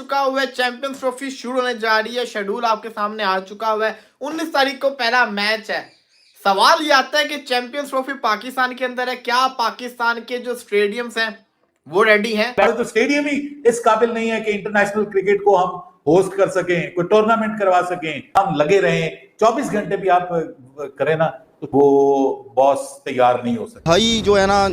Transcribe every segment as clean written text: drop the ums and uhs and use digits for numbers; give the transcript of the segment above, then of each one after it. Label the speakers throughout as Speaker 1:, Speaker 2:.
Speaker 1: चुका हुआ है, चैंपियंस ट्रॉफी शुरू होने जा रही है, शेड्यूल आपके सामने आ चुका हुआ है। 19 तारीख को पहला मैच है। सवाल ये आता है कि चैंपियंस ट्रॉफी पाकिस्तान के अंदर है, क्या पाकिस्तान के जो स्टेडियम्स हैं वो रेडी हैं?
Speaker 2: तो स्टेडियम ही इस काबिल नहीं है कि इंटरनेशनल क्रिकेट को हम होस्ट कर सकें, कोई टूर्नामेंट करवा सकें। हम लगे रहें 24 घंटे भी आप करें ना, तो वो बॉस तैयार नहीं हो सकता।
Speaker 3: भाई जो है ना,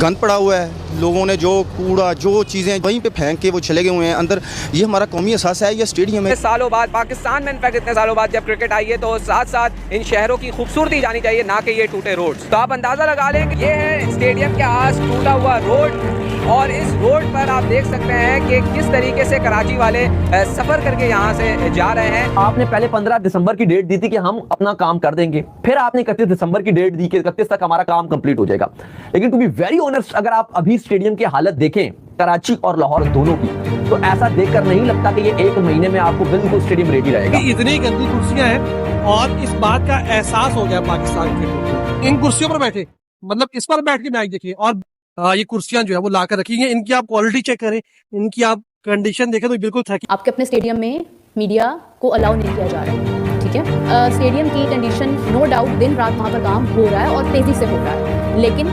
Speaker 3: गंद पड़ा हुआ है, लोगों ने जो कूड़ा जो चीज़ें वहीं पे फेंक के वो चले गए हुए हैं अंदर। ये हमारा कौमी एहसास है, ये स्टेडियम है।
Speaker 4: सालों बाद पाकिस्तान में इनफैक्ट इतने सालों बाद जब क्रिकेट आई है तो साथ साथ इन शहरों की खूबसूरती जानी चाहिए, ना कि ये टूटे रोड। तो आप अंदाजा लगा लें कि ये है स्टेडियम के आस टूटा हुआ रोड, और इस रोड पर आप देख सकते हैं कि किस तरीके से कराची वाले सफर करके यहाँ से जा रहे हैं।
Speaker 5: आपने पहले 15 दिसंबर की डेट दी थी कि हम अपना काम कर देंगे, फिर आपने 31 दिसंबर की डेट दी कि 31 तक हमारा काम कंप्लीट हो जाएगा। लेकिन टू बी वेरी ऑनेस्ट, अगर आप अभी स्टेडियम की हालत देखें कराची और लाहौर दोनों की, तो ऐसा देखकर नहीं लगता कि ये 1 महीने में आपको बिल्कुल स्टेडियम रेडी रहेगा।
Speaker 6: इतनी गंदी कुर्सियां हैं और इस बात का एहसास हो गया पाकिस्तान के, इन कुर्सियों पर बैठे, मतलब इस पर बैठ के मैच देखिए, और ये कुर्सियां जो है वो लाकर रखी हैं, इनकी आप क्वालिटी चेक करें, इनकी आप कंडीशन देखें तो बिल्कुल थकी।
Speaker 7: आपके अपने स्टेडियम में मीडिया को अलाउ नहीं किया जा रहा है, ठीक है। स्टेडियम की कंडीशन नो डाउट दिन रात वहाँ पर काम हो रहा है और तेज़ी से हो रहा है, लेकिन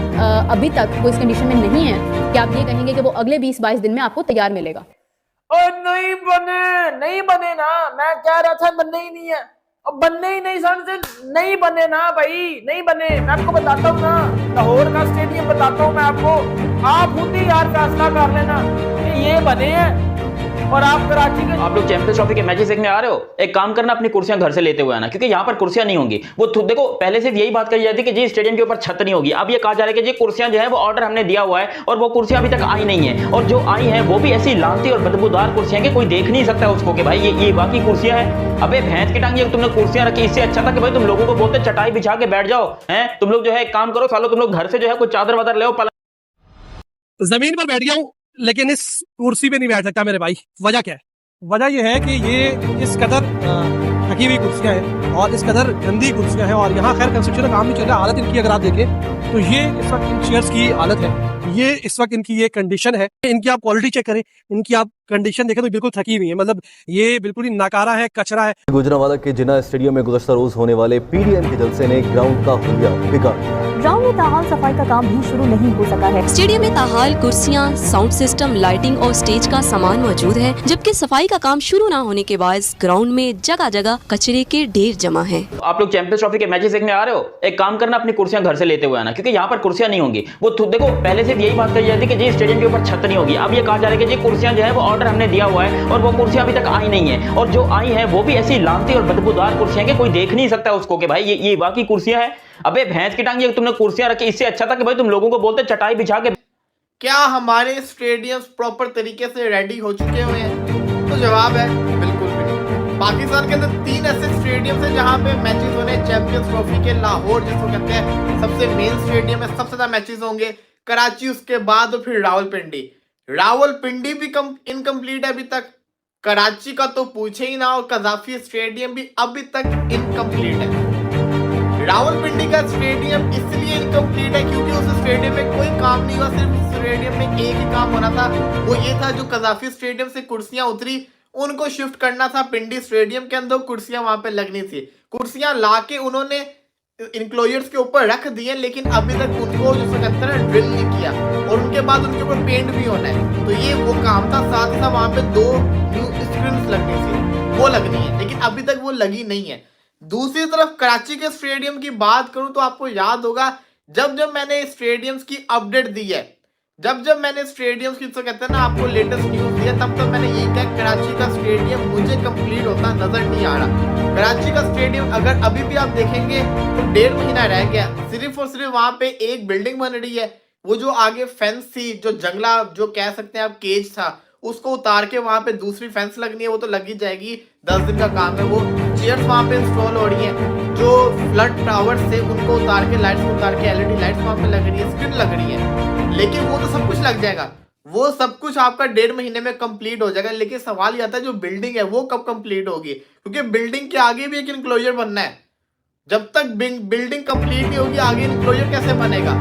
Speaker 7: अभी तक वो इस कंडीशन में नहीं है कि आप ये कहेंगे कि वो अगले 20-22 दिन में आपको तैयार मिलेगा।
Speaker 8: और नहीं बने ना, मैं कह रहा था बनने ही नहीं है, अब बनने ही नहीं सर से नहीं बने ना भाई, नहीं बने। मैं आपको बताता हूँ ना, लाहौर का स्टेडियम बताता हूँ मैं आपको, आप खुद ही यार फैसला कर लेना कि ये बने हैं और आप कराची के।
Speaker 9: आप लोग चैंपियंस ट्रॉफी के मैचेस देखने आ रहे हो, एक काम करना, अपनी कुर्सियां घर से लेते हुए आना, क्योंकि यहाँ पर कुर्सियां नहीं होंगी। वो देखो पहले से यही बात कही जाती है कि जी स्टेडियम के ऊपर छत नहीं होगी, अब ये कहा जा रहा है कि जी कुर्सियां जो है वो ऑर्डर हमने दिया हुआ है और वो कुर्सियां अभी तक आई नहीं है, और जो आई है वो भी ऐसी लानती और बदबूदार कुर्सियां कि कोई देख नहीं सकता उसको कि भाई ये बाकी कुर्सियां हैं। अबे भैंस की टांग, ये तुमने कुर्सियां रखी, इससे अच्छा था कि भाई तुम लोगों को बोलते चटाई बिछा के बैठ जाओ। हैं तुम लोग जो है एक काम करो सालो, तुम लोग घर से जो है कोई चादर वादर ले आओ।
Speaker 6: जमीन पर बैठ गया हूँ लेकिन इस कुर्सी पे नहीं बैठ सकता मेरे भाई। वजह क्या है? वजह यह है कि ये इस कदर थकी हुई कुर्सियां हैं और इस कदर गंदी कुर्सियां हैं, और यहाँ खैर कंस्ट्रक्शन का काम नहीं चल रहा। हालत इनकी अगर आप देखें तो ये इस वक्त इन चेयर्स की हालत है, ये इस वक्त इनकी ये कंडीशन है। इनकी आप क्वालिटी चेक करें, इनकी आप कंडीशन देखें तो बिल्कुल थकी हुई है, मतलब ये बिल्कुल ही नाकारा है, कचरा है।
Speaker 10: गुजरांवाला के जिन्ना स्टेडियम में गुज़श्ता रोज होने वाले पीडीएम के जलसे ने ग्राउंड का हुलिया बिगाड़ दिया।
Speaker 11: ग्राउंड में ताहाल सफाई का काम भी शुरू नहीं हो सका है।
Speaker 12: स्टेडियम में ताहाल कुर्सियां, साउंड सिस्टम, लाइटिंग और स्टेज का सामान मौजूद है, जबकि सफाई का काम शुरू न होने के बाद ग्राउंड में जगह जगह कचरे के ढेर जमा है।
Speaker 9: आप लोग चैंपियंस ट्रॉफी के मैचेस देखने आ रहे हो, एक काम करना, अपनी कुर्सियां घर से लेते हुए आना, क्योंकि यहाँ पर कुर्सियां नहीं होंगी। वो देखो पहले से यही बात कही जाती है कि जी स्टेडियम के ऊपर छत नहीं होगी, अब ये कहा जा रहा है कि जी कुर्सियां जो है वो ऑर्डर हमने दिया हुआ है और वो कुर्सियां अभी तक आई नहीं है, और जो आई है वो भी ऐसी लानती और बदबूदार कुर्सियां कि कोई देख नहीं सकता उसको कि भाई ये बाकी कुर्सियां हैं। अबे भैंस की टांग, ये तुमने कुर्सियां रखी, इससे अच्छा था कि भाई तुम लोगों को बोलते चटाई बिछा के।
Speaker 1: क्या हमारे स्टेडियम्स प्रॉपर तरीके से रेडी हो चुके हुए हैं? तो जवाब है बिल्कुल भी नहीं। पाकिस्तान के अंदर 3 ऐसे स्टेडियम्स हैं जहां पे मैचेस होने चैंपियंस ट्रॉफी के। लाहौर जिसको कहते हैं सबसे मेन स्टेडियम है, सबसे ज्यादा मैचेस होंगे। कराची उसके बाद और फिर रावलपिंडी भी इनकम्प्लीट है अभी तक। कराची का तो पूछे ही ना, और कजाफी स्टेडियम भी अभी तक इनकम्प्लीट है। रावलपिंडी का स्टेडियम इसलिए इनकम्प्लीट है क्योंकि उस स्टेडियम में कोई काम नहीं हुआ, सिर्फ उस स्टेडियम में एक ही काम होना था, वो ये था जो कजाफी स्टेडियम से कुर्सियां उतरी उनको शिफ्ट करना था पिंडी स्टेडियम के अंदर, कुर्सियां वहां पे लगनी थी। कुर्सियां लाके उन्होंने इनक्लोजर्स के ऊपर रख दिए, लेकिन अभी तक उनको जो कहते हैं ड्रिल नहीं किया, और उनके बाद उनके ऊपर पेंट भी होना है। तो ये वो काम था। साथ ही साथ वहां पे 2 न्यू स्क्रीन्स लगनी थी, वो लगनी है, लेकिन अभी तक वो लगी नहीं है। दूसरी तरफ कराची के स्टेडियम की बात करूं तो आपको याद होगा जब मैंने स्टेडियम्स की अपडेट दी है, जब मैंने स्टेडियम्स की तो कहते हैं ना आपको लेटेस्ट न्यूज दिया, तब मैंने यही कहा कराची का स्टेडियम मुझे कंप्लीट होता नजर नहीं आ रहा। कराची का स्टेडियम अगर अभी भी आप देखेंगे तो 1.5 महीना रह गया, सिर्फ और सिर्फ वहां पे एक बिल्डिंग बन रही है। वो जो आगे फेंस थी, जो जंगला जो कह सकते हैं आप केज था, उसको उतार के वहां पे दूसरी फेंस लगनी है, वो तो लग ही जाएगी, 10 दिन का काम है। वो चेयर्स वहां पे इंस्टॉल हो रही है, जो फ्लड टावर्स थे उनको उतार के, लाइट्स को उतार के एलईडी लाइट्स वहां पे लग रही है, स्क्रीन लग रही है, लेकिन वो तो सब कुछ लग जाएगा, वो सब कुछ आपका 1.5 महीने में कंप्लीट हो जाएगा। लेकिन सवाल ये आता है जो बिल्डिंग है वो कब कंप्लीट होगी, क्योंकि बिल्डिंग के आगे भी एक इनक्लोजर बनना है। जब तक बिल्डिंग कंप्लीट नहीं होगी आगे इनक्लोजर कैसे बनेगा।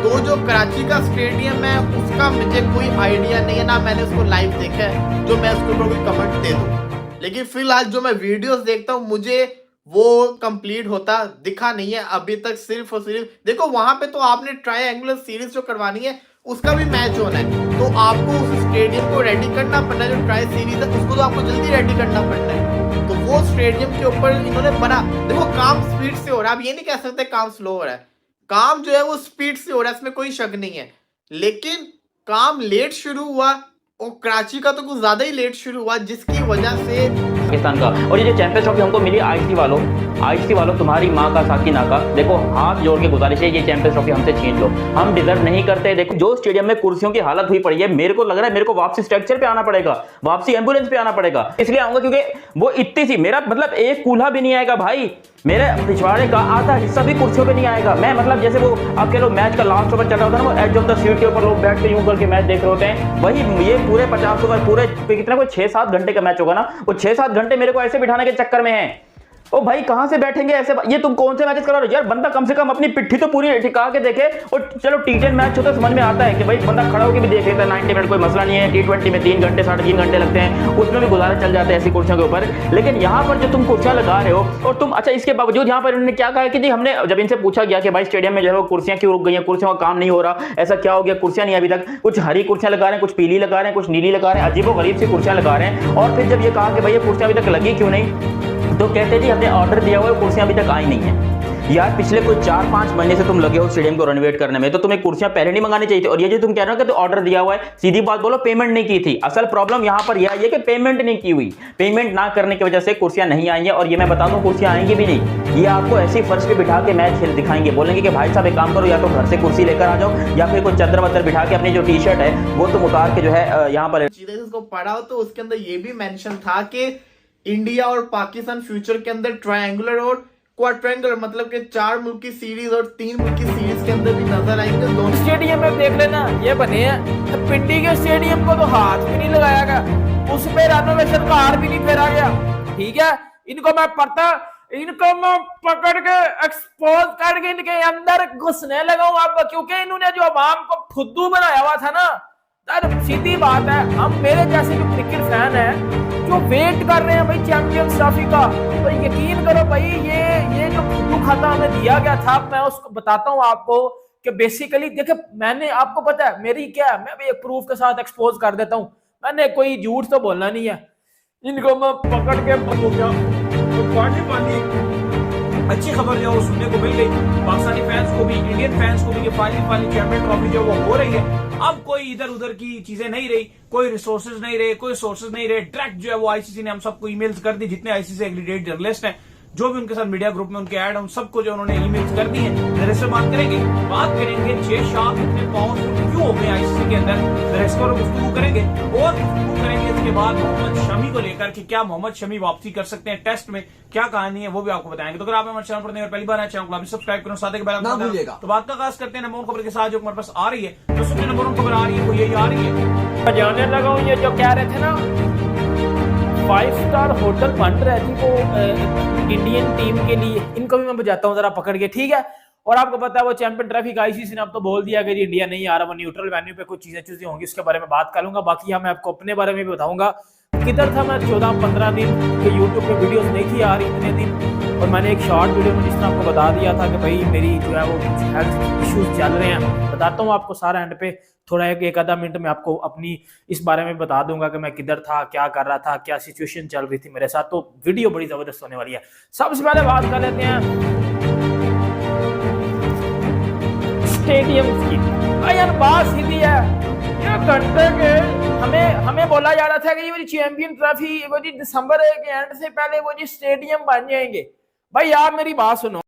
Speaker 1: तो जो कराची का स्टेडियम है उसका मुझे कोई आइडिया नहीं है, ना मैंने उसको लाइव देखा है जो मैं उसके ऊपर कोई कमेंट दे दूं। लेकिन फिलहाल जो मैं वीडियोस देखता हूँ मुझे वो कंप्लीट होता दिखा नहीं है अभी तक। सिर्फ और सिर्फ देखो वहां पे तो आपने ट्रायंगुलर सीरीज जो करवानी है उसका भी मैच होना है, तो आपको उस स्टेडियम को रेडी करना पड़ना है। जो ट्राई सीरीज है उसको तो आपको जल्दी रेडी करना पड़ना है। तो वो स्टेडियम के ऊपर इन्होंने बना, देखो काम स्पीड से हो रहा है। आप ये नहीं कह सकते काम स्लो हो रहा है, काम जो है वो स्पीड से हो रहा है, इसमें कोई शक नहीं है। लेकिन काम लेट शुरू हुआ और कराची का तो कुछ ज्यादा ही लेट शुरू हुआ, जिसकी वजह से
Speaker 9: पाकिस्तान का। और ये जो चैंपियंस ट्रॉफी हमको मिली आईसीसी वालों तुम्हारी माँ का साकिना का, देखो हाथ जोड़ के गुजारिश है ये चैंपियंस ट्रॉफी हमसे छीन लो, हम डिजर्व नहीं करते। देखो जो स्टेडियम में कुर्सियों की हालत हुई पड़ी है, मेरे को लग रहा है मेरे को वापसी स्ट्रक्चर पे आना पड़ेगा, वापसी एम्बुलेंस पे आना पड़ेगा। इसलिए आऊंगा क्योंकि वो इतनी सी, मेरा मतलब एक कूल्हा भी नहीं आएगा भाई, मेरे पिछवाड़े का आधा हिस्सा भी कुर्सियों पे नहीं आएगा। मैं मतलब जैसे वो आप कह लो मैच का लास्ट ओवर चल रहा होता है ना, वो एज ऑफ द सीट के ऊपर लोग बैठ के यूं करके मैच देख रहे होते हैं, वही ये पूरे 50 ओवर पूरे कितना कोई 6-7 घंटे का मैच होगा ना, वो 6-7 घंटे मेरे को ऐसे बिठाने के चक्कर में है। ओ भाई कहां से बैठेंगे ऐसे, ये तुम कौन से मैचेस करा रहे हो यार। बंदा कम से कम अपनी पिट्ठी तो पूरी ठिका के देखे। और चलो T10 मैच होता है समझ में आता है कि भाई बंदा खड़ा होकर भी देख लेता है 90 मिनट, कोई मसला नहीं है। T20 में 3 घंटे 3.5 घंटे लगते हैं, उसमें भी गुजारा चल जाता है ऐसी कुर्सियों के ऊपर। लेकिन यहाँ पर जो तुम कुर्सियां लगा रहे हो और तुम, अच्छा इसके बावजूद यहाँ पर इन्होंने क्या कहा कि जी हमने, जब इनसे पूछा गया कि भाई स्टेडियम में जो है वो कुर्सियां क्यों रुक गई हैं, कुर्सियों का काम नहीं हो रहा, ऐसा क्या हो गया, कुर्सियां नहीं अभी तक, कुछ हरी कुर्सियां लगा रहे हैं, कुछ पीली लगा रहे हैं, कुछ नीली लगा रहे हैं, अजीबोगरीब सी कुर्सियां लगा रहे हैं। और फिर जब ये कहा कि भाई ये कुर्सियां अभी तक लगी क्यों नहीं, तो कहते जी हमने ऑर्डर दिया हुआ है, कुर्सियां अभी तक आई नहीं है। यार पिछले कोई 4-5 महीने से तुम लगे हो स्टेडियम को रेनोवेट करने में, तो तुम्हें कुर्सियां पहले नहीं मंगानी चाहिए थी। और ये जो तुम कह रहे हो कि तो ऑर्डर दिया हुआ है, सीधी बात बोलो पेमेंट नहीं की थी। असल प्रॉब्लम यहां पर यह है कि पेमेंट नहीं की हुई, पेमेंट ना करने की वजह से कुर्सियां नहीं आई हैं। और ये मैं बता दूं कुर्सियां आएंगी भी नहीं, ये आपको ऐसी फर्श पे बिठा के मैच खेल दिखाएंगे, बोलेंगे कि भाई साहब एक काम करो, या तो घर से कुर्सी लेकर आ जाओ या फिर कोई चद्दर वद्दर बिठा के अपनी जो टी शर्ट है वो तुम उतार के जो है यहाँ पर
Speaker 1: इसको पढ़ा हो तो उसके अंदर ये भी मेंशन था कि इंडिया और पाकिस्तान फ्यूचर के अंदर ट्रायंगुलर और क्वाड्रेंगुलर मतलब कि 4 मुल्क की सीरीज और 3 मुल्क की सीरीज के अंदर भी नजर आएंगे। दोनों
Speaker 8: स्टेडियम में देख लेना ये बने हैं, तो पिंडी के स्टेडियम को तो हाथ भी नहीं लगाया गया, उस पे रेनोवेशन का हार भी नहीं फेरा गया। ठीक है, इनको मैं पकड़ के एक्सपोज करके इनके अंदर घुसने लगा हूं अब, क्योंकि इन्होंने जो अवाम को फुद्दू बनाया हुआ था ना, सीधी बात है, हम मेरे जैसे जो क्रिकेट फैन है जो वेट कर रहे हैं भाई चैंपियंस ट्रॉफी का, तो यकीन करो भाई ये जो फुद्दू खाता हमें दिया गया था, मैं उसको बताता हूँ आपको कि बेसिकली देखिए, मैंने, आपको पता है मेरी क्या है, मैं भी एक प्रूफ के साथ एक्सपोज कर देता हूँ, मैंने कोई झूठ तो बोलना नहीं है। इनको मैं पकड़ के हो गया तो पानी अच्छी खबर जो सुनने को मिल गई पाकिस्तानी फैंस को भी, इंडियन फैंस को भी, कि फाइनली चैंपियन ट्रॉफी जो वो हो रही है। अब कोई इधर उधर की चीजें नहीं रही, कोई रिसोर्सेज नहीं रहे, कोई सोर्सेज नहीं रहे, डायरेक्ट जो है वो आईसीसी ने हम सबको ईमेल्स कर दी, जितने आईसीसी एग्रीगेट जर्नलिस्ट हैं, जो भी उनके साथ मीडिया ग्रुप में उनके ऐड, उन सबको जो उन्होंने ईमेल्स कर दी है। जरा इससे बात करेंगे जय शाह इतने पावरफुल क्यों हो गए आईसीसी के अंदर, जरा इस पर गुफ्तगू करेंगे। और गुफ्तगू करेंगे इसके बाद मोहम्मद शमी को लेकर कि क्या मोहम्मद शमी वापसी कर सकते हैं टेस्ट में, क्या कहानी है वो भी आपको बताएंगे। तो अगर आप हमारे चैनल पर पहली बार आए, चैनल को सब्सक्राइब करो, साथ ही बेल आइकन दबाना भूलिएगा। तो बात का आगाज करते हैं नंबर खबर के साथ जो हमारे पास आ रही है। तो सबसे नंबर खबर आ रही है वो यही आ रही है, जानने लगा हूं ये जो कह रहे थे ना 5 स्टार होटल बन रहा थी वो इंडियन टीम के लिए, इनको भी मैं बजाता हूँ जरा पकड़ के, ठीक है। और आपको पता है वो चैंपियन ट्रॉफी का आईसीसी ने अब तो बोल दिया कि इंडिया नहीं आ रहा, वो न्यूट्रल वेन्यू पे कुछ चीजें होंगी, उसके बारे में बात कर लूंगा। बाकी मैं आपको अपने बारे में भी बताऊंगा, किधर था मैं 14-15 दिन के यूट्यूब पे वीडियोस नहीं थी आ रही इतने दिन, और मैंने एक शॉर्ट वीडियो में जिस तरह आपको बता दिया था कि भाई मेरी जो है वो कुछ हेल्थ इश्यूज चल रहे हैं, बताता हूँ आपको सारा एंड पे, थोड़ा एक आधा मिनट में आपको अपनी इस बारे में बता दूंगा कि मैं किधर था, क्या कर रहा था, क्या सिचुएशन चल रही थी मेरे साथ। तो वीडियो बड़ी जबरदस्त होने वाली है। सबसे पहले बात कर लेते हैं स्टेडियम की। यार बात सीधी है, ये घंटे के हमें बोला जा रहा था कि वो चैंपियन ट्रॉफी वो जी दिसंबर के एंड से पहले वो जी स्टेडियम बन जाएंगे। भाई यार मेरी बात सुनो,